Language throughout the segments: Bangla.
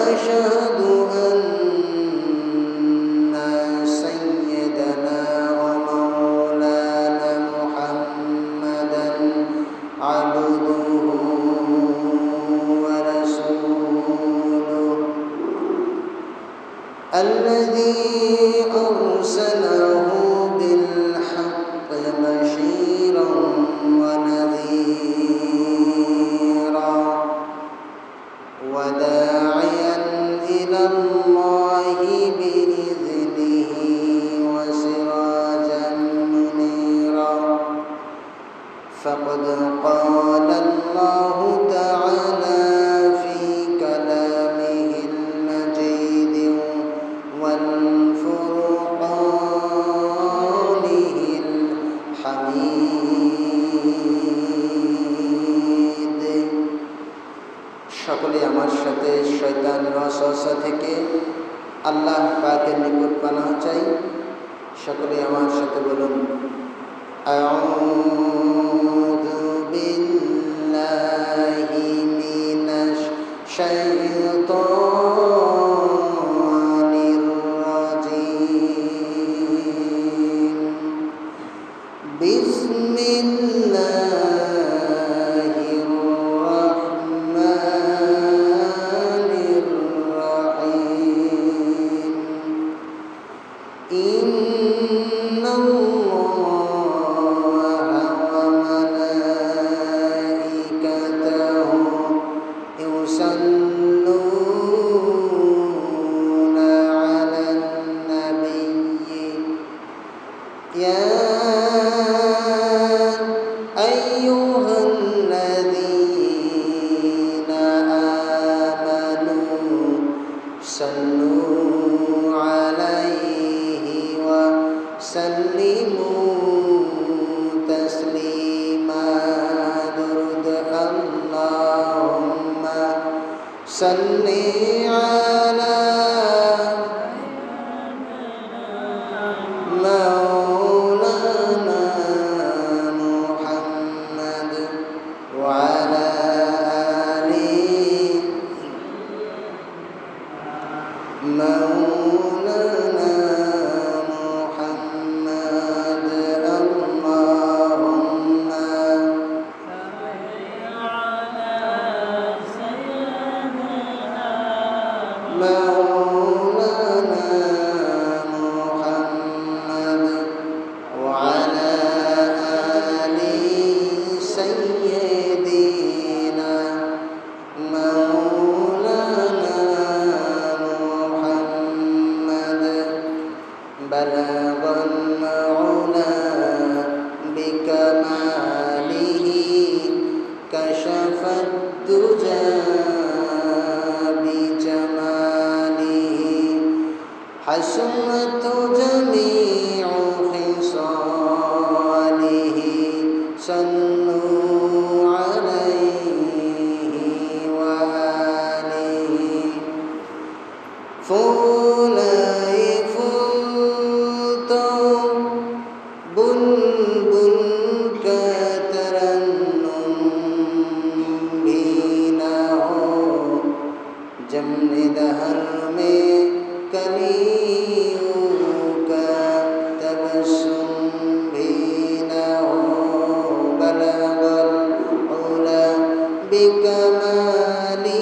وأشهد أن سيدنا ومولانا محمدا عبده ورسوله الذي أرسله بالحق بشيرا ونذيرا وداعيا إلى الله بإذنه وسراجا منيرا فقد قال الله تعالى في كلامه المجيد والفرقانه الحميد সকলে আমার সাথে শয়তানের ওয়াসওয়াসা থেকে আল্লাহ পাকের নিকট পানাহ চাই। সকলে আমার সাথে বলুন আউযু বিল্লাহি মিনাশ শাইতানির রাজীম বিসমিল্লাহির রাহমানির রাহিম ইন্নাল্লাহা ওয়া মালাইকাতাহু ইউসাল্লুনা আলান নাবিয়্যি ইয়া আইয়ুহাল্লাযীনা আমানু সাল্লু আলাইহি ওয়া সাল্লিমু তাসলিমা দুরুদ আল্লাহুম্মা সাল্লি আলা মাওলানা মুহাম্মদ ওয়া আলা আলি মাওলানা মুহাম্মদ আল্লাহুম্মা مولانا محمد وعلى آل سيدنا مولانا محمد بلغ العلا بكماله كشف الدجى حسنت جميع خصاله صلوا عليه وآله ফুলাই ফুলতো বুলবুল का तरन्नुम भी ना हो जमने दहर में कलियों का तबस्सुम भी ना हो बलगल उला बिकमालिही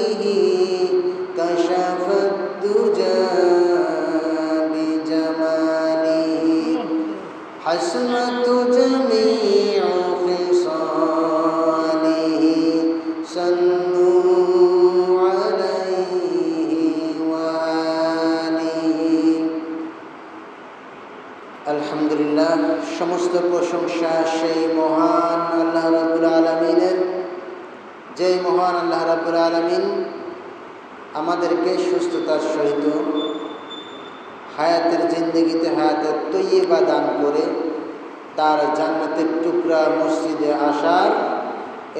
कशफत दुजा बिजमालिही हसनत जमीउ खिसालिही सल्लू আলহামদুলিল্লাহ। সমস্ত প্রশংসা সেই মহান আল্লাহ রাব্বুল আলামিনের, যেই মহান আল্লাহ রাব্বুল আলামিন আমাদেরকে সুস্থতার সহিত হায়াতের জিন্দগিতে হায়াতের তৈয়বা দান করে তার জান্নাতের টুকরা মসজিদে আসার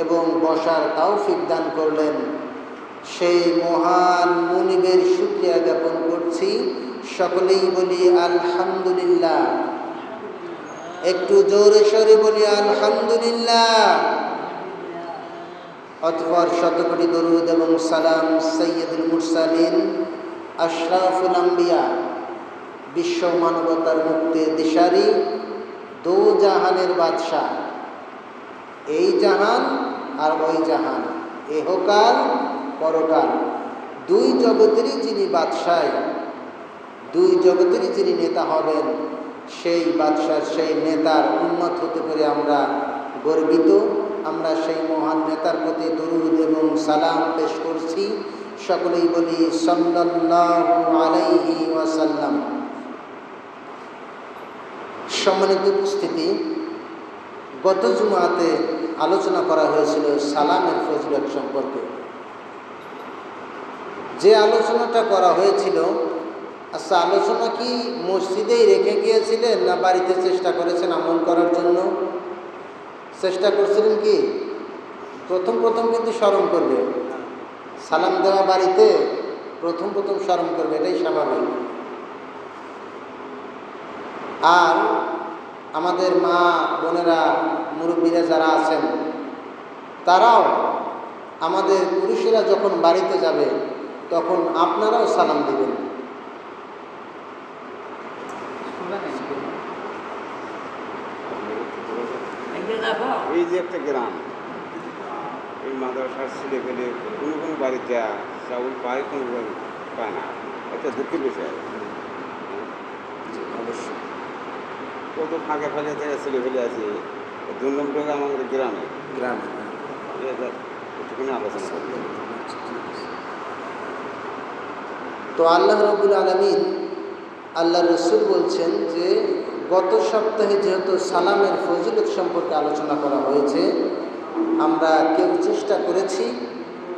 এবং বসার তৌফিক দান করলেন। সেই মহান মুনিবের শুকরিয়া জ্ঞাপন করছি। সকলেই বলি আলহামদুলিল্লাহ। একটু জোরে সরে বলি আলহামদুলিল্লাহ। অতঃপর শতকোটি দরুদ এবং সালাম সৈয়দুল মুরসালিন আশরাফুল আম্বিয়া, বিশ্ব মানবতার মুক্তির দিশারি, দো জাহানের বাদশাহ, এই জাহান আর ওই জাহান, এহকাল পরকাল, দুই জগতেরই যিনি বাদশাহ, দুই জগতেরই যিনি নেতা হবেন, সেই বাদশাহ সেই নেতার উম্মত হতে পেরে আমরা গর্বিত। আমরা সেই মহান নেতার প্রতি দরুদ এবং সালাম পেশ করছি। সকলেই বলি সাল্লাল্লাহু আলাইহি ওয়াসাল্লাম। সম্মানিত উপস্থিতি, গত জুমাতে আলোচনা করা হয়েছিল সালামের ফজিলত সম্পর্কে। যে আলোচনাটা করা হয়েছিল, আচ্ছা, আলোচনা কি মসজিদেই রেখে গিয়েছিলেন না বাড়িতে চেষ্টা করেছেন আমল করার জন্য? চেষ্টা করছিলেন কি? প্রথম কিন্তু স্মরণ করবে, সালাম দেওয়া বাড়িতে প্রথম স্মরণ করবে, এটাই স্বাভাবিক। আর আমাদের মা বোনেরা মুরব্বীরা যারা আছেন, তারাও আমাদের পুরুষেরা যখন বাড়িতে যাবে তখন আপনারাও সালাম দিবেন। এই যে একটা গ্রাম, এই মাদ্রাসার ছেলে পেলে কোনো বাড়িতে চাউল পায়, কোনো পায় না, একটা দুঃখের বিষয়। অবশ্যই কত ফাঁকে থেকে ছেলে ফেলে আছে 2 নম্বর আমাদের গ্রামে একটুখানি আলোচনা করবে। তো আল্লাহ রাব্বুল আলামিন, আল্লাহ রসুল বলছেন যে গত সপ্তাহে যেহেতু সালামের ফজিলত সম্পর্কে আলোচনা করা হয়েছে, আমরা কেউ চেষ্টা করেছি,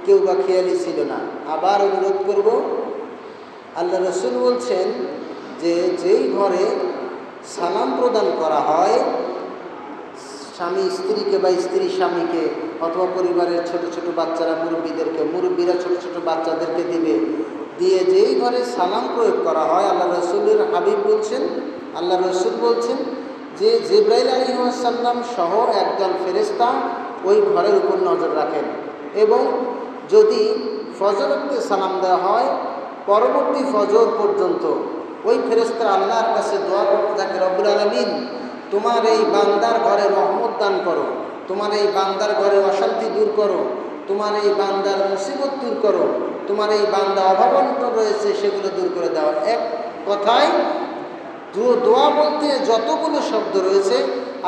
কেউ বা খেয়ালই ছিল না। আবার অনুরোধ করব, আল্লাহ রসুল বলছেন যে যেই ঘরে সালাম প্রদান করা হয়, স্বামী স্ত্রীকে বা স্ত্রী স্বামীকে, অথবা পরিবারের ছোট ছোট বাচ্চারা মুরব্বীদেরকে, মুরব্বীরা ছোট ছোট বাচ্চাদেরকে দিবে, দিয়ে যেই ঘরে সালাম প্রয়োগ করা হয়, আল্লাহ রসুলের হাবিব বলছেন, আল্লাহ রসুল বলছেন যে জিবরাইল আলাইহিস সালাম সহ একদল ফেরেশতা ওই ঘরের উপর নজর রাখেন, এবং যদি ফজরকে সালাম দেওয়া হয়, পরবর্তী ফজর পর্যন্ত ওই ফেরেশতা আল্লাহর কাছে দোয়া করতে থাকে, রব্বুল আলামিন তোমার এই বান্দার ঘরে রহমত দান করো, তোমার এই বান্দার ঘরে অশান্তি দূর করো, তোমার এই বান্দার মুসিবত দূর করো, তোমার এই বান্দা অভাবন্ত রয়েছে সেগুলো দূর করে দাও। এক কথায় দোয়া বলতে যতগুলো শব্দ রয়েছে,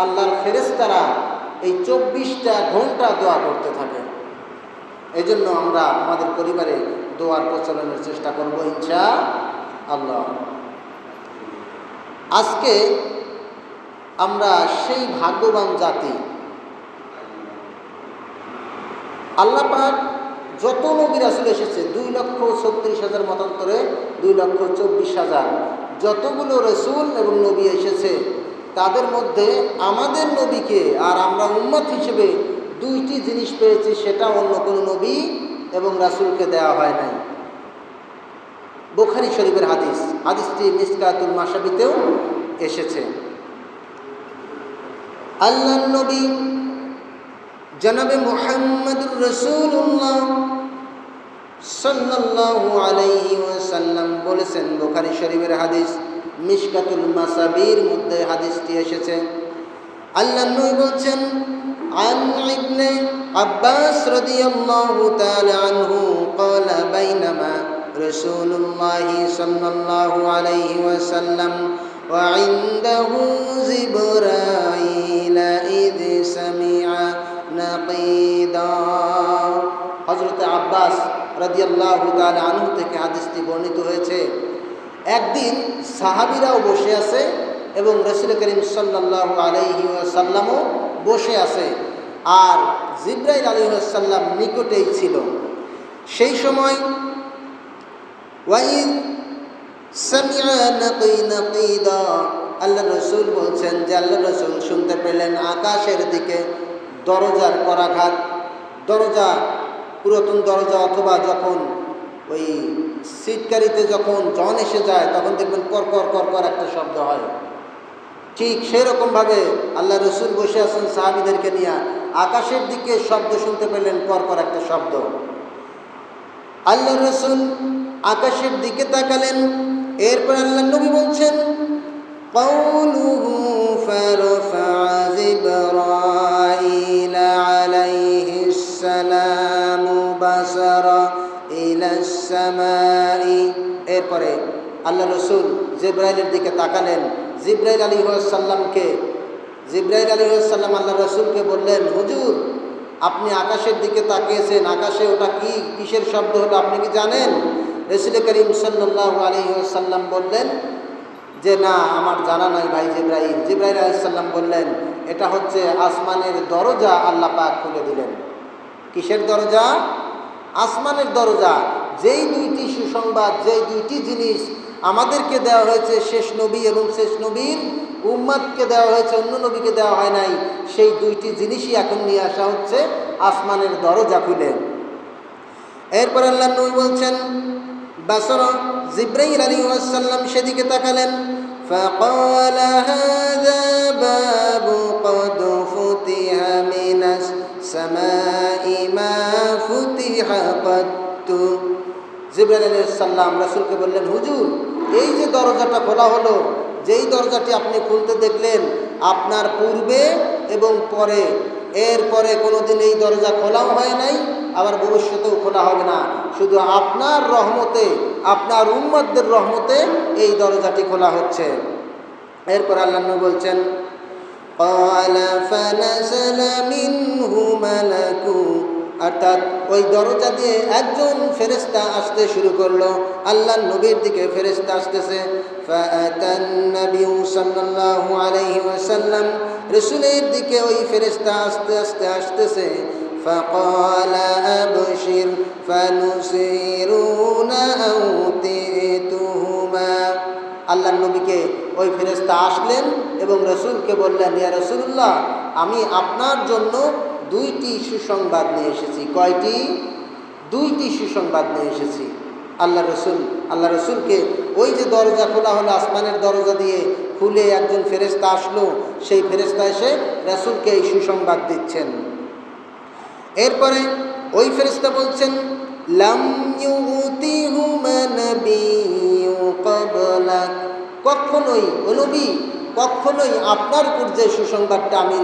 আল্লাহর ফেরেশতারা এই 24টা ঘন্টা দোয়া করতে থাকে। এই জন্য আমরা আমাদের পরিবারে দোয়ার প্রচলনের চেষ্টা করব ইনশাআল্লাহ। আজকে আমরা সেই ভাগ্যবান জাতি, আল্লাহ পাক যত নবী রাসূল এসেছে, 2,36,000 মতান্তরে 2,24,000 যতগুলো রসুল এবং নবী এসেছে, তাদের মধ্যে আমাদের নবীকে আর আমরা উম্মত হিসেবে 2টি জিনিস পেয়েছি, সেটা অন্য কোনো নবী এবং রাসূলকে দেওয়া হয় নাই। বুখারী শরীফের হাদিস, হাদিসটি মিসকাতুল মাশাবিতেও এসেছে। আল্লাহর নবী জনাবে মুহাম্মদুর রাসূলুল্লাহ সাল্লাল্লাহু আলাইহি ওয়াসাল্লাম বলেছেন, বুখারী শরীফের হাদিস, মিশকাতুল মাসাবির মধ্যে হাদিসটি এসেছে। আল্লাহর নবী বলছেন, আন ইবনে আব্বাস রাদিয়াল্লাহু তাআলা আনহু قال بينما رسول الله صلى الله عليه وسلم وعنده جبرائيل إذ سمع نقيضا। হযরত আব্বাস রাদিয়াল্লাহু তাআলা আনহু থেকে হাদিসটি বর্ণিত হয়েছে। একদিন সাহাবীরাও বসে আছে এবং রাসূল করিম সাল্লাল্লাহু আলাইহি ওয়াসাল্লামও বসে আছে, আর জিবরাইল আলাইহিস সালাম নিকটেই ছিল। সেই সময় ওয়াইদ সামিআ নাকিদা, আল্লাহ রসুল বলছেন যে আল্লাহ রসুল শুনতে পেলেন আকাশের দিকে দরজার করাঘাত, দরজা, পুরাতন দরজা, অথবা যখন ওই সিটকারিতে যখন জন এসে যায় তখন দেখবেন কর কর কর কর একটা শব্দ হয়। ঠিক সেই রকমভাবে আল্লাহ রসুল বসে আছেন সাহাবীদেরকে নিয়ে, আকাশের দিকে শব্দ শুনতে পেলেন, কর একটা শব্দ। আল্লাহ রাসূল আকাশের দিকে তাকালেন। এরপর আল্লাহ নবী বলছেন, قوله فرفع جبرائيل عليه السلام بصر إلى السماء। এরপরে আল্লাহ রসুল জিবরাইলের দিকে তাকালেন। জিবরাইল আলাইহিস সালাম আল্লাহ রসুলকে বললেন, হুজুর আপনি আকাশের দিকে তাকিয়েছেন, আকাশে ওটা কি, কিসের শব্দ হলো আপনি কি জানেন? রাসূল করিম সাল্লাল্লাহু আলাইহি ওয়াসাল্লাম বললেন যে না, আমার জানা নাই ভাই জিবরাইল। জিবরাইল আলাইহিস সালাম বললেন, এটা হচ্ছে আসমানের দরজা আল্লাহ পাক খুলে দিলেন। কিসের দরজা? আসমানের দরজা। যেই দুইটি সুসংবাদ, যেই দুইটি জিনিস আমাদেরকে দেওয়া হয়েছে, শেষ নবী এবং শেষ নবীর উম্মতকে দেওয়া হয়েছে, অন্য নবীকে দেওয়া হয় নাই, সেই দুইটি জিনিসই এখন নিয়ে আসা হচ্ছে আসমানের দরজা খুলে। এরপর আল্লাহ নবী বলছেন, বাসরা, জিবরাইল আলাইহিস সালাম সেদিকে তাকালেন। فقال هذا باب قد فتح من السماء ما فتح قط। জিবরাইল আলাইহিস সালাম রাসূলকে বললেন, হুজুর এই যে দরজাটা খোলা হলো, যেই দরজাটি আপনি খুলতে দেখলেন, আপনার পূর্বে এবং পরে, এরপরে কোনোদিন এই দরজা খোলাও হয় নাই, আবার ভবিষ্যতেও খোলা হবে না। শুধু আপনার রহমতে, আপনার উম্মতদের রহমতে এই দরজাটি খোলা হচ্ছে। এরপর আল্লাহ নবী বলছেন, قال فنزل منه ملك। অর্থাৎ ওই দরজা দিয়ে একজন ফেরেশতা আসতে শুরু করলো। আল্লাহর নবীর দিকে ফেরেশতা আসতেছে। ফাআতান নবী সাল্লাল্লাহু আলাইহি ওয়াসাল্লাম, রাসূলের দিকে ওই ফেরেশতা আস্তে আস্তে আসতেছে। فقال أبشر فنسيرون أوتيتهما। আল্লাহর নবীকে ওই ফেরেশতা আসলেন এবং রাসূলকে বললেন, ইয়া রাসূলুল্লাহ, আমি আপনার জন্য দুইটি সুসংবাদ নিয়ে এসেছি। কয়টি? দুইটি সুসংবাদ নিয়ে এসেছি। আল্লাহ রসুলকে ওই যে দরজা খোলা হলো, আসমানের দরজা দিয়ে খুলে একজন ফেরেশতা আসলো, সেই ফেরেশতা এসে রাসূলকে এই সুসংবাদ দিচ্ছেন। এরপরে ওই ফেরেশতা বলছেন, লাম ইউতিহুমা নাবিয়্যু ক্বাবলাক। কখনোই ও নবী, কখনোই আপনার উপর যে সুসংবাদটা আমি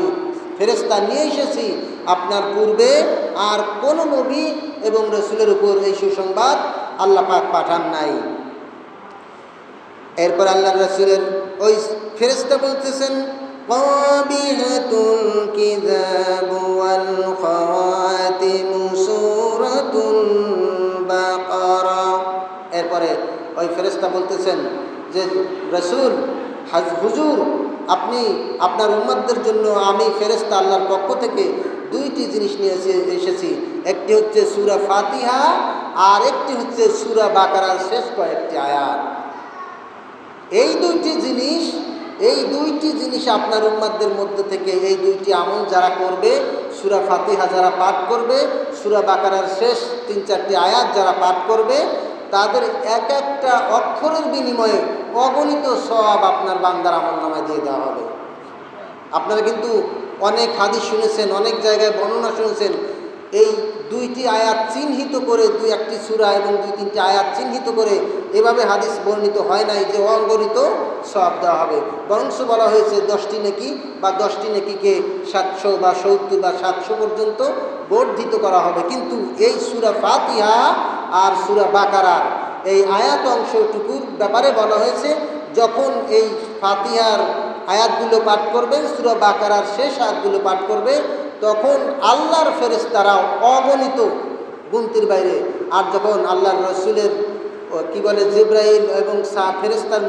ফেরেশতা নিয়ে এসেছি, আপনার পূর্বে আর কোনো নবী এবং রাসূলের উপর এই সুসংবাদ আল্লাহ পাক পাঠান নাই। এরপর আল্লাহর রাসূলের ওই ফেরেশতা বলতেছেন, কাবিহাতুল কিতাবু ওয়াল খাওয়াতিমু সূরাতুল বাকারা। এরপরে ওই ফেরেশতা বলতেছেন যে রাসূল, হুজুর আপনি আপনার উম্মতদের জন্য আমি ফেরেশতা আল্লাহর পক্ষ থেকে দুইটি জিনিস নিয়ে এসেছি। একটি হচ্ছে সূরা ফাতিহা, আর একটি হচ্ছে সূরা বাকারার শেষ কয়েকটি আয়াত। এই দুইটি জিনিস আপনার উম্মতদের মধ্যে থেকে এই দুইটি আমল যারা করবে, সূরা ফাতিহা যারা পাঠ করবে, সূরা বাকারার শেষ 3-4টি আয়াত যারা পাঠ করবে, তাদের এক একটা অক্ষরের বিনিময়ে অগণিত সওয়াব আপনার বান্দার আমলনামায় দিয়ে দেওয়া হবে। আপনারা কিন্তু অনেক হাদিস শুনেছেন, অনেক জায়গায় বর্ণনা শুনেছেন, এই দুইটি আয়াত চিহ্নিত করে, 2-1টি সূরা এবং 2-3টি আয়াত চিহ্নিত করে এভাবে হাদিস বর্ণিত হয় নাই যে অগণিত সওয়াব দেওয়া হবে। বরঞ্চ বলা হয়েছে 10টি নেকি বা 10টি নেকিকে 700 বা 70 বা 700 পর্যন্ত বর্ধিত করা হবে। কিন্তু এই সূরা ফাতিহা আর সূরা বাকারার এই আয়াত অংশটুকুর ব্যাপারে বলা হয়েছে, যখন এই ফাতিহার আয়াতগুলো পাঠ করবে, সূরা বাকারার শেষ আয়াতগুলো পাঠ করবে, তখন আল্লাহর ফেরেশতারাও অগণিত, গুনতির বাইরে। আর যখন আল্লাহর রাসূলের জিবরাইল এবং ফেরেশতার